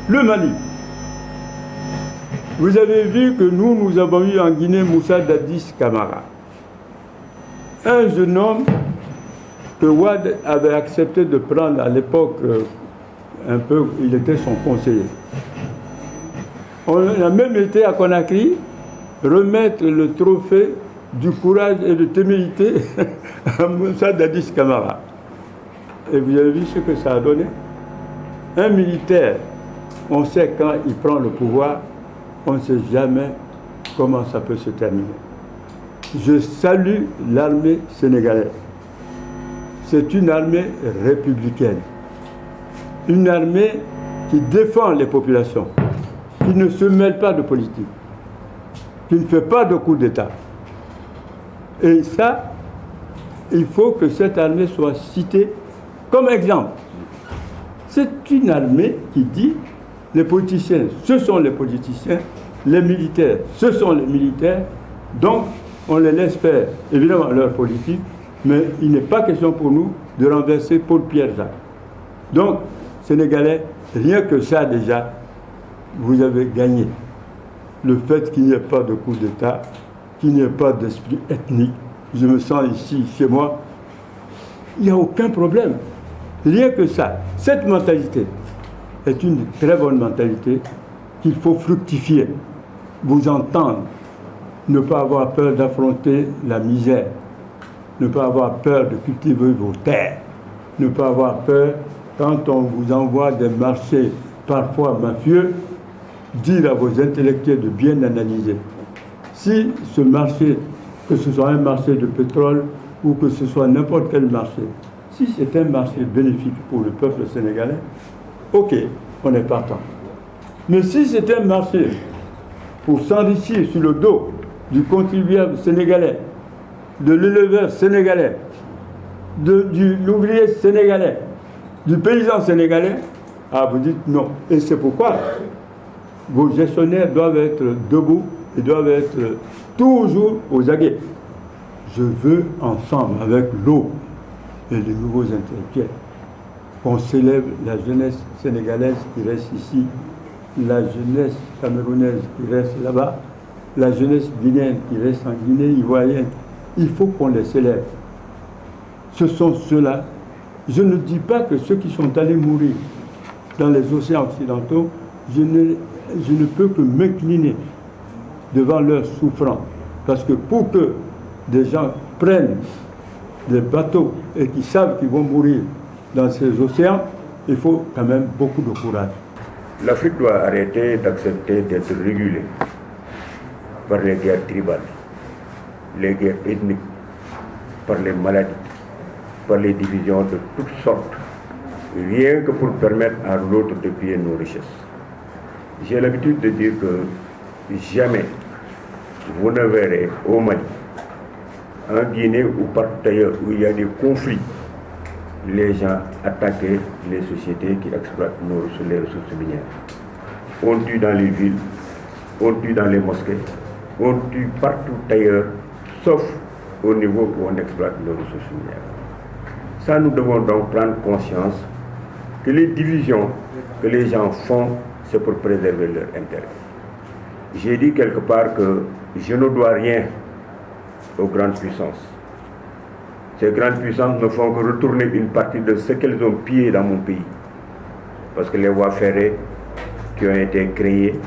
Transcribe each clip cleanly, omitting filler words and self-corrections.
Le Mali. Vous avez vu que nous avons eu en Guinée Moussa Dadis Camara. Un jeune homme que Wade avait accepté de prendre à l'époque un peu, il était son conseiller. On a même été à Conakry remettre le trophée du courage et de témérité à Moussa Dadis Camara. Et vous avez vu ce que ça a donné? Un militaire, on sait quand il prend le pouvoir, on ne sait jamais comment ça peut se terminer. Je salue l'armée sénégalaise. C'est une armée républicaine. Une armée qui défend les populations, qui ne se mêle pas de politique, qui ne fait pas de coup d'État. Et ça, il faut que cette armée soit citée comme exemple. C'est une armée qui dit les politiciens, ce sont les politiciens, les militaires, ce sont les militaires, donc on les laisse faire évidemment leur politique, mais il n'est pas question pour nous de renverser Paul-Pierre Jacques. Donc, Sénégalais, rien que ça déjà, vous avez gagné. Le fait qu'il n'y ait pas de coup d'État, qu'il n'y ait pas d'esprit ethnique, je me sens ici, chez moi, il n'y a aucun problème. Rien que ça. Cette mentalité est une très bonne mentalité qu'il faut fructifier, vous entendre, ne pas avoir peur d'affronter la misère, ne pas avoir peur de cultiver vos terres, ne pas avoir peur quand on vous envoie des marchés parfois mafieux, dire à vos intellectuels de bien analyser. Si ce marché, que ce soit un marché de pétrole ou que ce soit n'importe quel marché, si c'est un marché bénéfique pour le peuple sénégalais, ok, on est partant. Mais si c'est un marché pour s'enrichir sur le dos du contribuable sénégalais, de l'éleveur sénégalais, de l'ouvrier sénégalais, du paysan sénégalais, ah, vous dites non. Et c'est pourquoi vos gestionnaires doivent être debout et doivent être toujours aux aguets. Je veux ensemble, avec l'eau et les nouveaux intellectuels, qu'on célèbre la jeunesse sénégalaise qui reste ici, la jeunesse camerounaise qui reste là-bas, la jeunesse guinéenne qui reste en Guinée, ivoirienne. Il faut qu'on les célèbre. Ce sont ceux-là. Je ne dis pas que ceux qui sont allés mourir dans les océans occidentaux, je ne peux que m'incliner devant leur souffrance. Parce que pour que des gens prennent des bateaux et qui savent qu'ils vont mourir dans ces océans, il faut quand même beaucoup de courage. L'Afrique doit arrêter d'accepter d'être régulée par les guerres tribales, les guerres ethniques, par les maladies, par les divisions de toutes sortes, rien que pour permettre à l'autre de piller nos richesses. J'ai l'habitude de dire que jamais vous ne verrez au Mali, en Guinée ou partout ailleurs où il y a des conflits, les gens attaquer les sociétés qui exploitent les ressources minières. On tue dans les villes, on tue dans les mosquées, on tue partout ailleurs, sauf au niveau où on exploite les ressources minières. Ça, nous devons donc prendre conscience que les divisions que les gens font, c'est pour préserver leur intérêt. J'ai dit quelque part que je ne dois rien aux grandes puissances. Ces grandes puissances ne font que retourner une partie de ce qu'elles ont pillé dans mon pays. Parce que les voies ferrées qui ont été créées,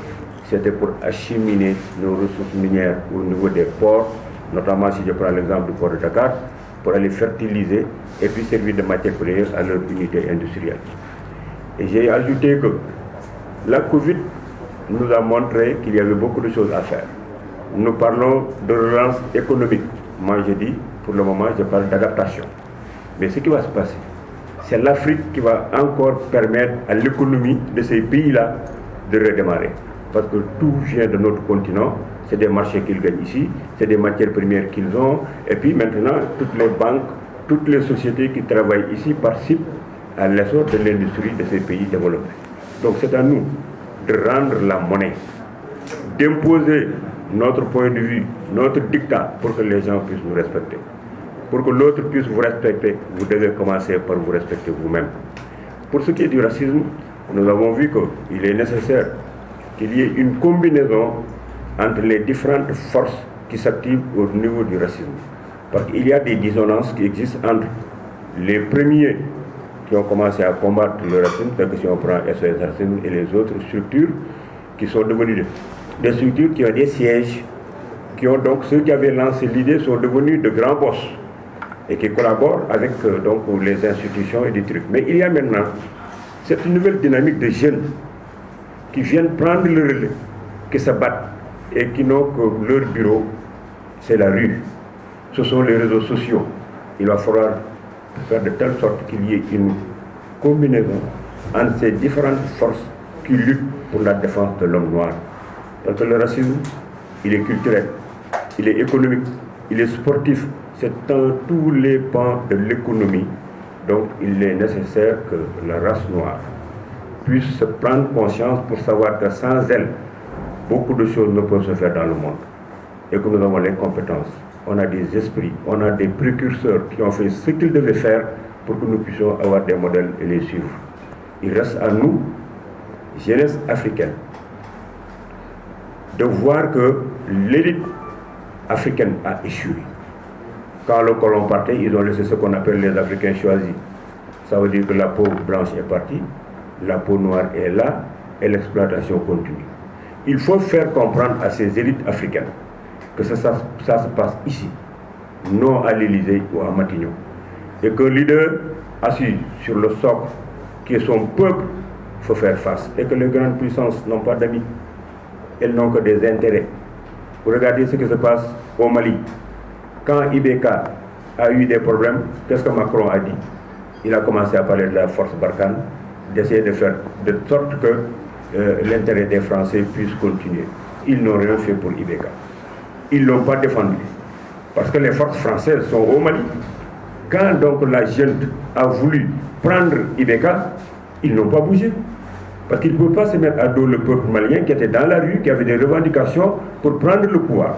c'était pour acheminer nos ressources minières au niveau des ports, notamment si je prends l'exemple du port de Dakar, pour aller fertiliser et puis servir de matière première à leur unité industrielle. Et j'ai ajouté que la Covid nous a montré qu'il y avait beaucoup de choses à faire. Nous parlons de relance économique. Moi je dis, pour le moment, je parle d'adaptation. Mais ce qui va se passer, c'est l'Afrique qui va encore permettre à l'économie de ces pays-là de redémarrer. Parce que tout vient de notre continent, c'est des marchés qu'ils gagnent ici, c'est des matières premières qu'ils ont, et puis maintenant, toutes les banques, toutes les sociétés qui travaillent ici participent à l'essor de l'industrie de ces pays développés. Donc c'est à nous de rendre la monnaie, d'imposer notre point de vue, notre dictat, pour que les gens puissent nous respecter. Pour que l'autre puisse vous respecter, vous devez commencer par vous respecter vous-même. Pour ce qui est du racisme, nous avons vu qu'il est nécessaire qu'il y ait une combinaison entre les différentes forces qui s'activent au niveau du racisme. Parce qu'il y a des dissonances qui existent entre les premiers qui ont commencé à combattre le racisme, tel que si on prend SOS Racisme et les autres structures qui sont devenues des structures qui ont des sièges, qui ont donc ceux qui avaient lancé l'idée sont devenus de grands boss et qui collaborent avec donc les institutions et des trucs. Mais il y a maintenant cette nouvelle dynamique de jeunes qui viennent prendre le relais, qui se battent et qui n'ont que leur bureau, c'est la rue. Ce sont les réseaux sociaux. Il va falloir faire de telle sorte qu'il y ait une combinaison entre ces différentes forces qui luttent pour la défense de l'homme noir. Parce que le racisme, il est culturel, il est économique, il est sportif, c'est dans tous les pans de l'économie. Donc il est nécessaire que la race noire puisse se prendre conscience pour savoir que sans elle, beaucoup de choses ne peuvent se faire dans le monde. Et que nous avons les compétences, on a des esprits, on a des précurseurs qui ont fait ce qu'ils devaient faire pour que nous puissions avoir des modèles et les suivre. Il reste à nous, jeunesse africaine, de voir que l'élite africaine a échoué. Quand le colon partait, ils ont laissé ce qu'on appelle les Africains choisis. Ça veut dire que la peau blanche est partie, la peau noire est là, et l'exploitation continue. Il faut faire comprendre à ces élites africaines que ça se passe ici, non à l'Élysée ou à Matignon. Et qu'un leader assis sur le socle, qui est son peuple, faut faire face. Et que les grandes puissances n'ont pas d'amis, elles n'ont que des intérêts. Vous regardez ce qui se passe au Mali. Quand IBK a eu des problèmes, qu'est-ce que Macron a dit? Il a commencé à parler de la force Barkhane, d'essayer de faire de sorte que l'intérêt des Français puisse continuer. Ils n'ont rien fait pour IBK. Ils ne l'ont pas défendu. Parce que les forces françaises sont au Mali. Quand donc la junte a voulu prendre IBK, ils n'ont pas bougé. Parce qu'ils ne peuvent pas se mettre à dos le peuple malien qui était dans la rue, qui avait des revendications pour prendre le pouvoir.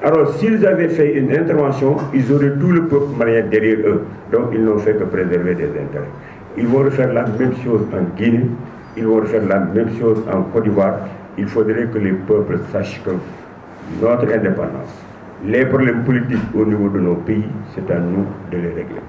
Alors s'ils avaient fait une intervention, ils auraient tout le peuple malien derrière eux. Donc ils n'ont fait que préserver des intérêts. Ils vont refaire la même chose en Guinée, ils vont refaire la même chose en Côte d'Ivoire. Il faudrait que les peuples sachent que notre indépendance, les problèmes politiques au niveau de nos pays, c'est à nous de les régler.